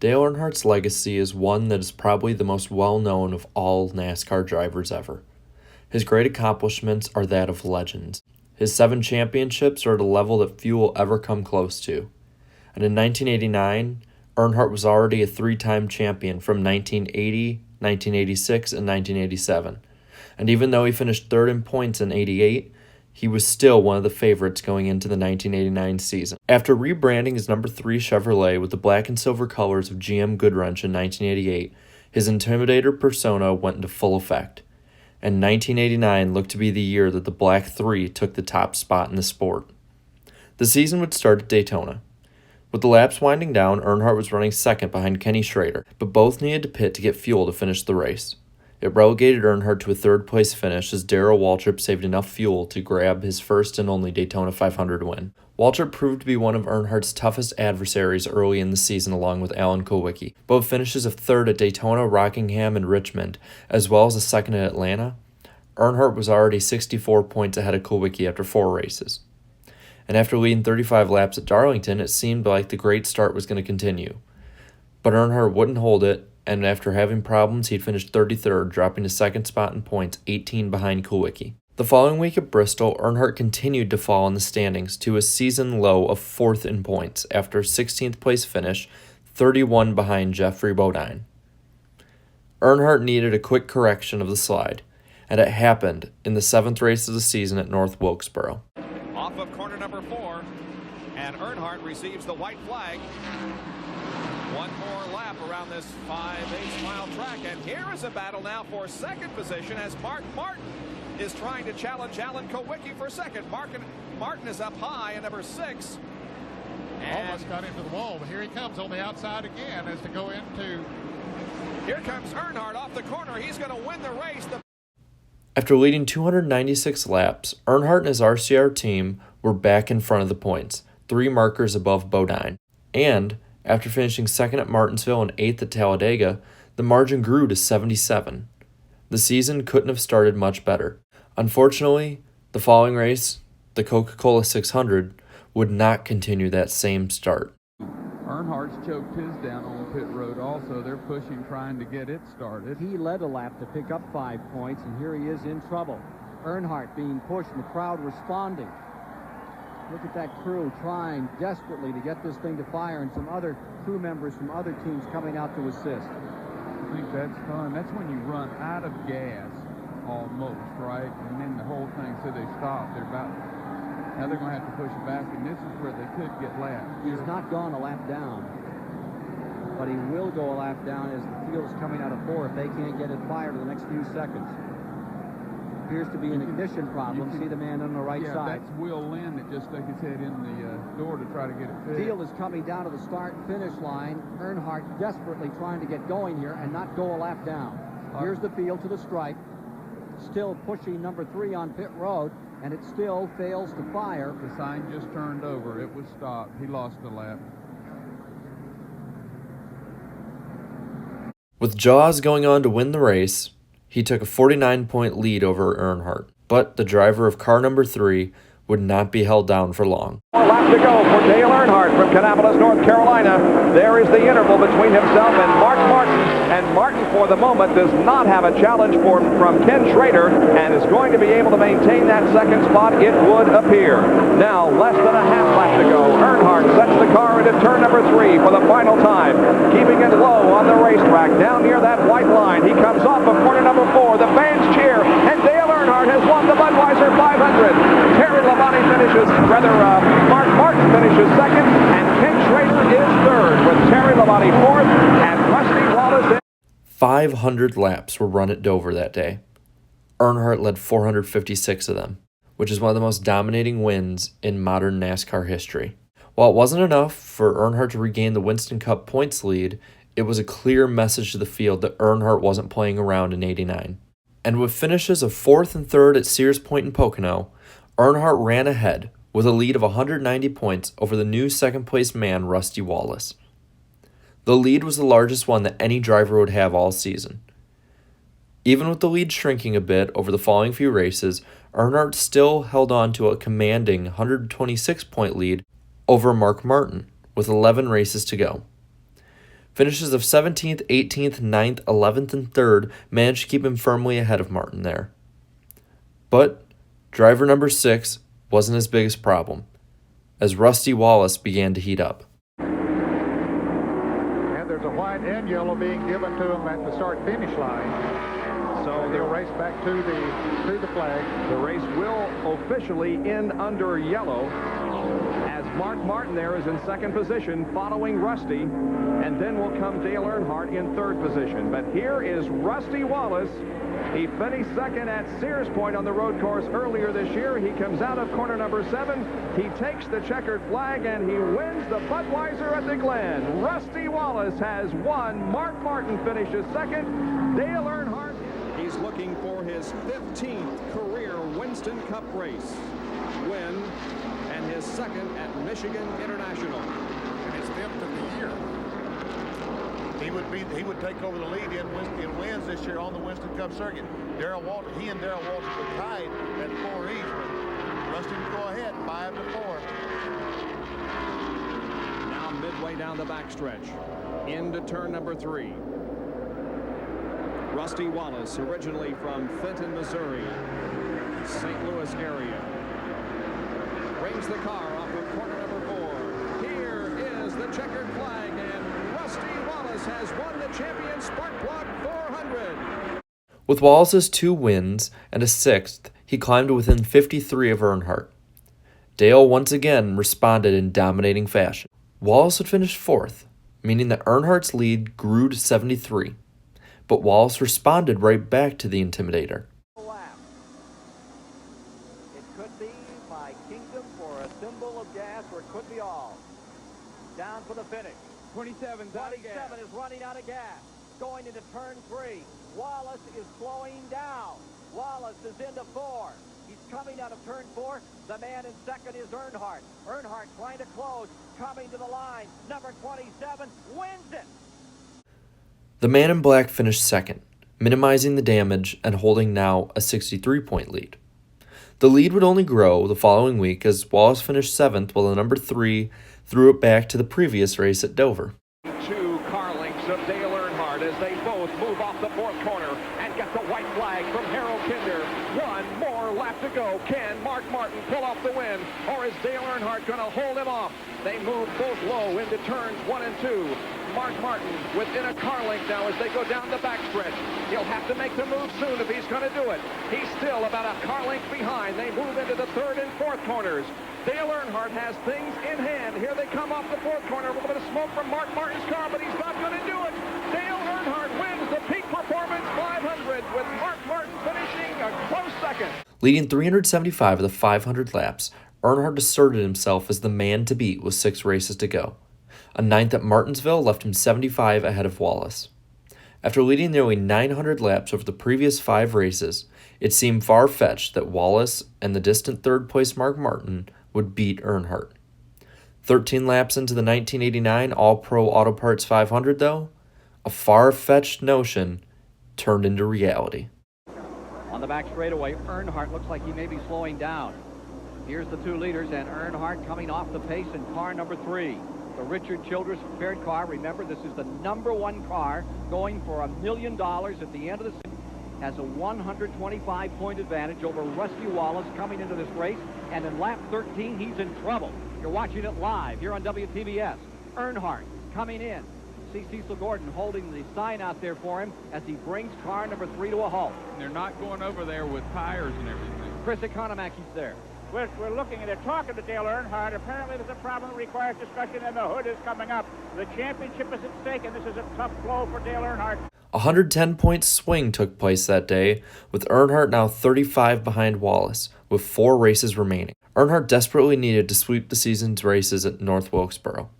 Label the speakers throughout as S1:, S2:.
S1: Dale Earnhardt's legacy is one that is probably the most well-known of all NASCAR drivers ever. His great accomplishments are that of legends. His 7 championships are at a level that few will ever come close to. And in 1989, Earnhardt was already a 3-time champion from 1980, 1986, and 1987. And even though he finished 3rd in points in 88, he was still one of the favorites going into the 1989 season. After rebranding his number 3 Chevrolet with the black and silver colors of GM Goodwrench in 1988, his intimidator persona went into full effect. And 1989 looked to be the year that the Black 3 took the top spot in the sport. The season would start at Daytona. With the laps winding down, Earnhardt was running second behind Kenny Schrader, but both needed to pit to get fuel to finish the race. It relegated Earnhardt to a 3rd-place finish as Darrell Waltrip saved enough fuel to grab his first and only Daytona 500 win. Waltrip proved to be one of Earnhardt's toughest adversaries early in the season along with Alan Kulwicki. Both finishes of 3rd at Daytona, Rockingham, and Richmond, as well as a 2nd at Atlanta. Earnhardt was already 64 points ahead of Kulwicki after 4 races. And after leading 35 laps at Darlington, it seemed like the great start was going to continue. But Earnhardt wouldn't hold it, and after having problems, he'd finished 33rd, dropping to 2nd spot in points, 18 behind Kulwicki. The following week at Bristol, Earnhardt continued to fall in the standings to a season low of 4th in points after a 16th place finish, 31 behind Jeffrey Bodine. Earnhardt needed a quick correction of the slide, and it happened in the 7th race of the season at North Wilkesboro.
S2: Off of corner number 4, and Earnhardt receives the white flag. One more lap around this 5/8 mile track, and here is a battle now for 2nd position as Mark Martin is trying to challenge Alan Kulwicki for 2nd. Martin is up high at number 6. And
S3: almost got into the wall, but here he comes on the outside again as to go into.
S2: Here comes Earnhardt off the corner. He's going to win the race.
S1: After leading 296 laps, Earnhardt and his RCR team were back in front of the points, 3 markers above Bodine. And after finishing 2nd at Martinsville and 8th at Talladega, the margin grew to 77. The season couldn't have started much better. Unfortunately, the following race, the Coca-Cola 600, would not continue that same start.
S4: Earnhardt's choked his down on pit road also. They're pushing, trying to get it started.
S5: He led a lap to pick up 5 points, and here he is in trouble. Earnhardt being pushed and the crowd responding. Look at that crew trying desperately to get this thing to fire, and some other crew members from other teams coming out to assist.
S4: I think that's fun. That's when you run out of gas almost, right? And then the whole thing, so they stop. Now they're going to have to push it back, and this is where they could get lapped.
S5: He's not gone a lap down, but he will go a lap down as the field is coming out of 4 if they can't get it fired in the next few seconds. Appears to be an ignition problem. See the man on the right side.
S4: That's Will Lynn that just stuck his head in the door to try to get it fixed.
S5: Field is coming down to the start-finish line. Earnhardt desperately trying to get going here and not go a lap down. Here's the field to the stripe. Still pushing number 3 on pit road, and it still fails to fire.
S4: The sign just turned over. It was stopped. He lost a lap.
S1: With Jaws going on to win the race, he took a 49-point lead over Earnhardt, but the driver of car number 3 would not be held down for long.
S2: 4 laps to go for Dale Earnhardt from Kannapolis, North Carolina. There is the interval between himself and Mark Martin. And Martin, for the moment, does not have a challenge from Ken Schrader and is going to be able to maintain that 2nd spot, it would appear. Now, less than a half lap to go. Earnhardt sets the car into turn number 3 for the final time, keeping it low on the racetrack down near that white line. He comes off of corner number 4. The fans cheer, and Dale Earnhardt has won the Budweiser 500. Terry Labonte finishes, Mark Martin finishes 2nd, and Ken Schrader is 3rd, with Terry Labonte 4th, and Rusty Wallace in.
S1: 500 laps were run at Dover that day. Earnhardt led 456 of them, which is one of the most dominating wins in modern NASCAR history. While it wasn't enough for Earnhardt to regain the Winston Cup points lead, it was a clear message to the field that Earnhardt wasn't playing around in '89. And with finishes of 4th and 3rd at Sears Point and Pocono, Earnhardt ran ahead with a lead of 190 points over the new 2nd-place man, Rusty Wallace. The lead was the largest one that any driver would have all season. Even with the lead shrinking a bit over the following few races, Earnhardt still held on to a commanding 126-point lead over Mark Martin with 11 races to go. Finishes of 17th, 18th, 9th, 11th, and 3rd managed to keep him firmly ahead of Martin there. But driver number 6 wasn't his biggest problem, as Rusty Wallace began to heat up.
S3: And there's a white and yellow being given to him at the start-finish line. So they'll race back to the flag.
S2: The race will officially end under yellow, as Mark Martin there is in second position following Rusty, and then will come Dale Earnhardt in third position. But here is Rusty Wallace. He finished second at Sears Point on the road course earlier this year. He comes out of corner number 7. He takes the checkered flag and he wins the Budweiser at the Glen. Rusty Wallace has won. Mark Martin finishes second. Dale Earnhardt.
S6: He's looking for his 15th career Winston Cup race win and his second at Michigan International.
S3: And his 5th of the year. He would take over the lead in wins this year on the Winston Cup circuit. He and Darrell Waltrip were tied at 4 each, but Rusty would go ahead 5-4.
S6: Now midway down the backstretch into turn number 3. Rusty Wallace, originally from Fenton, Missouri, St. Louis area, brings the car off of corner number 4. Here is the checkered flag, and Rusty Wallace has won the Champion Spark Plug 400.
S1: With Wallace's 2 wins and a 6th, he climbed to within 53 of Earnhardt. Dale once again responded in dominating fashion. Wallace had finished 4th, meaning that Earnhardt's lead grew to 73. But Wallace responded right back to the Intimidator.
S5: It could be my kingdom for a symbol of gas, or it could be all. Down for the finish. 27 is running out of gas. Going into turn 3. Wallace is slowing down. Wallace is into 4. He's coming out of turn 4. The man in second is Earnhardt. Earnhardt trying to close, coming to the line. Number 27 wins it.
S1: The man in black finished second, minimizing the damage and holding now a 63-point lead. The lead would only grow the following week as Wallace finished 7th while the number 3 threw it back to the previous race at Dover.
S2: 2 car links of Dale Earnhardt as they both move off the 4th corner and get the white flag from Harold Kinder. 1 more lap to go. Can Mark Martin pull off the win, or is Dale Earnhardt going to hold him off? They move both low into turns 1 and 2. Mark Martin within a car length now as they go down the backstretch. He'll have to make the move soon if he's going to do it. He's still about a car length behind. They move into the 3rd and 4th corners. Dale Earnhardt has things in hand. Here they come off the 4th corner. A little bit of smoke from Mark Martin's car, but he's not going to do it. Dale Earnhardt wins the Peak Performance 500 with Mark Martin finishing a close second.
S1: Leading 375 of the 500 laps, Earnhardt asserted himself as the man to beat with 6 races to go. A 9th at Martinsville left him 75 ahead of Wallace. After leading nearly 900 laps over the previous 5 races, it seemed far-fetched that Wallace and the distant 3rd place Mark Martin would beat Earnhardt. 13 laps into the 1989 All-Pro Auto Parts 500, though, a far-fetched notion turned into reality.
S5: On the back straightaway, Earnhardt looks like he may be slowing down. Here's the 2 leaders, and Earnhardt coming off the pace in car number 3. The Richard Childress prepared car. Remember, this is the #1 car going for $1 million at the end of the season. Has a 125-point advantage over Rusty Wallace coming into this race. And in lap 13, he's in trouble. You're watching it live here on WTBS. Earnhardt coming in. See Cecil Gordon holding the sign out there for him as he brings car number 3 to a halt.
S4: And they're not going over there with tires and everything.
S5: Chris Economaki's there.
S7: We're looking at it, talking to Dale Earnhardt. Apparently there's a problem that requires discussion, and the hood is coming up. The championship is at stake, and this is a tough blow for Dale Earnhardt.
S1: A 110-point swing took place that day, with Earnhardt now 35 behind Wallace, with 4 races remaining. Earnhardt desperately needed to sweep the season's races at North Wilkesboro.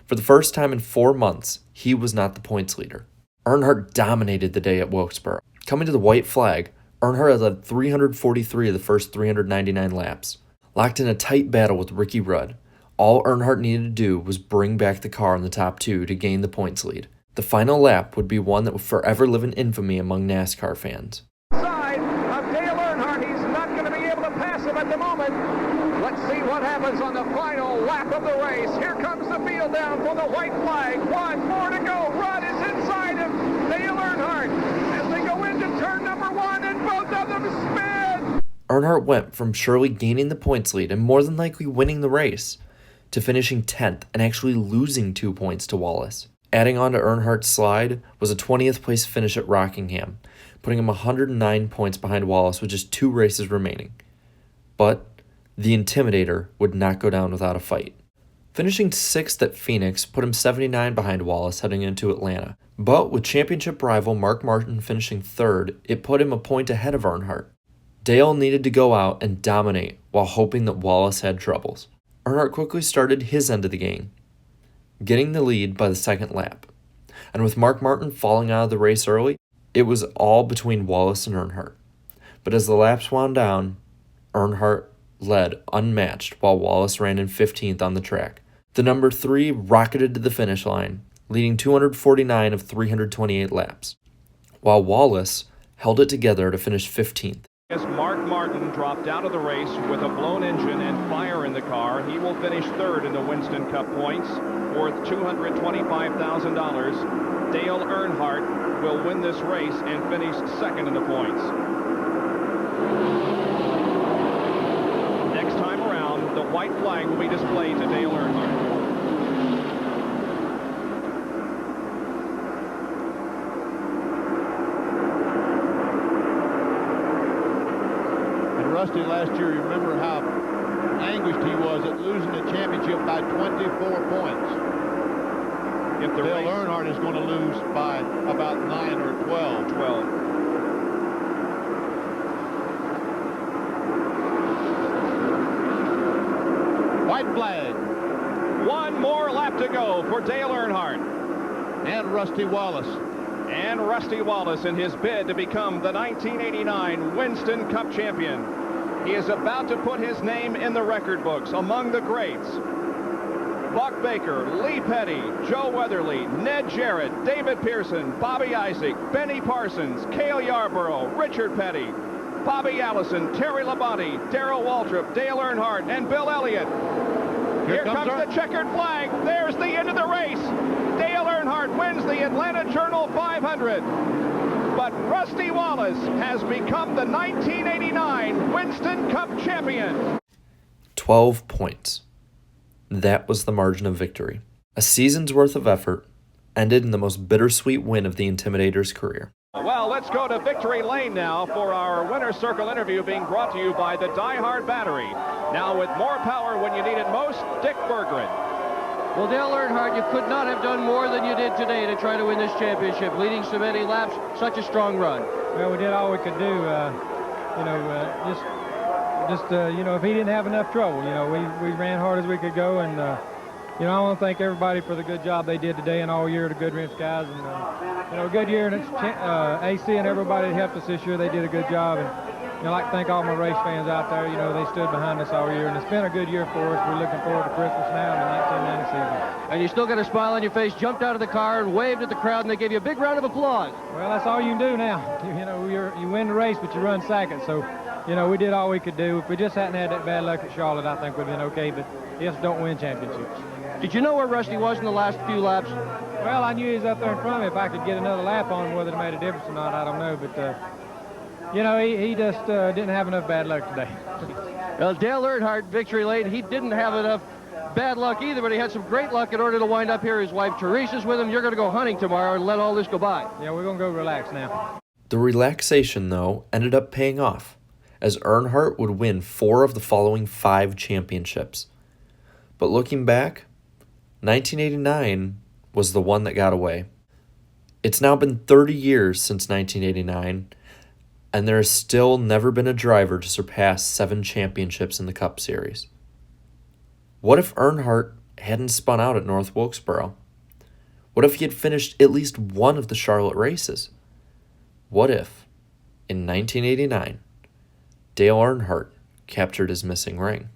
S1: For the first time in 4 months, he was not the points leader. Earnhardt dominated the day at Wilkesboro. Coming to the white flag, Earnhardt had led 343 of the first 399 laps. Locked in a tight battle with Ricky Rudd, all Earnhardt needed to do was bring back the car in the top 2 to gain the points lead. The final lap would be one that would forever live in infamy among NASCAR fans.
S2: Side of Dale Earnhardt. He's not going to be able to pass him at the moment. Let's see what happens on the final lap of the race. Here comes the field down for the white flag. 1 more to go.
S1: Earnhardt went from surely gaining the points lead and more than likely winning the race to finishing 10th and actually losing 2 points to Wallace. Adding on to Earnhardt's slide was a 20th place finish at Rockingham, putting him 109 points behind Wallace with just 2 races remaining. But the Intimidator would not go down without a fight. Finishing 6th at Phoenix put him 79 behind Wallace heading into Atlanta. But with championship rival Mark Martin finishing 3rd, it put him a point ahead of Earnhardt. Dale needed to go out and dominate while hoping that Wallace had troubles. Earnhardt quickly started his end of the game, getting the lead by the 2nd lap. And with Mark Martin falling out of the race early, it was all between Wallace and Earnhardt. But as the laps wound down, Earnhardt led unmatched while Wallace ran in 15th on the track. The number 3 rocketed to the finish line, leading 249 of 328 laps, while Wallace held it together to finish 15th.
S6: As Mark Martin dropped out of the race with a blown engine and fire in the car, he will finish 3rd in the Winston Cup points, worth $225,000. Dale Earnhardt will win this race and finish 2nd in the points. Next time around, the white flag will be displayed to Dale Earnhardt.
S3: Rusty last year, you remember how anguished he was at losing the championship by 24 points. If Dale Earnhardt is going to lose by about 9 or 12. White flag.
S6: One more lap to go for Dale Earnhardt.
S3: And Rusty Wallace.
S6: And Rusty Wallace in his bid to become the 1989 Winston Cup champion. He is about to put his name in the record books among the greats. Buck Baker, Lee Petty, Joe Weatherly, Ned Jarrett, David Pearson, Bobby Isaac, Benny Parsons, Cale Yarborough, Richard Petty, Bobby Allison, Terry Labonte, Darrell Waltrip, Dale Earnhardt, and Bill Elliott. Here comes the checkered flag. There's the end of the race. Dale Earnhardt wins the Atlanta Journal 500. But Rusty Wallace has become the 1989 Winston Cup champion.
S1: 12 points. That was the margin of victory. A season's worth of effort ended in the most bittersweet win of the Intimidator's career.
S6: Well, let's go to Victory Lane now for our Winner's Circle interview being brought to you by the Die Hard Battery. Now with more power when you need it most, Dick Berggren.
S8: Well, Dale Earnhardt, you could not have done more than you did today to try to win this championship, leading so many laps, such a strong run.
S9: Well, we did all we could do. If he didn't have enough trouble, we ran hard as we could go, and I want to thank everybody for the good job they did today and all year, the Goodwrench guys, and a good year, and it's AC and everybody that helped us this year. They did a good job, and I'd like to thank all my race fans out there. They stood behind us all year, and it's been a good year for us. We're looking forward to Christmas now in the 1990 season.
S8: And you still got a smile on your face, jumped out of the car and waved at the crowd, and they gave you a big round of applause.
S9: Well, that's all you can do now. You win the race, but you run second, so we did all we could do. If we just hadn't had that bad luck at Charlotte, I think we'd have been okay, but just don't win championships.
S8: Did you know where Rusty was in the last few laps?
S9: Well, I knew he was up there in front of me. If I could get another lap on him, whether it made a difference or not, I don't know, but he just didn't have enough bad luck today.
S8: Well, Dale Earnhardt, Victory Lane, he didn't have enough bad luck either, but he had some great luck in order to wind up here. His wife Teresa's with him. You're going to go hunting tomorrow and let all this go by.
S9: Yeah, we're going to go relax now.
S1: The relaxation, though, ended up paying off, as Earnhardt would win 4 of the following 5 championships. But looking back, 1989 was the one that got away. It's now been 30 years since 1989, and there has still never been a driver to surpass 7 championships in the Cup Series. What if Earnhardt hadn't spun out at North Wilkesboro? What if he had finished at least one of the Charlotte races? What if, in 1989, Dale Earnhardt captured his missing ring?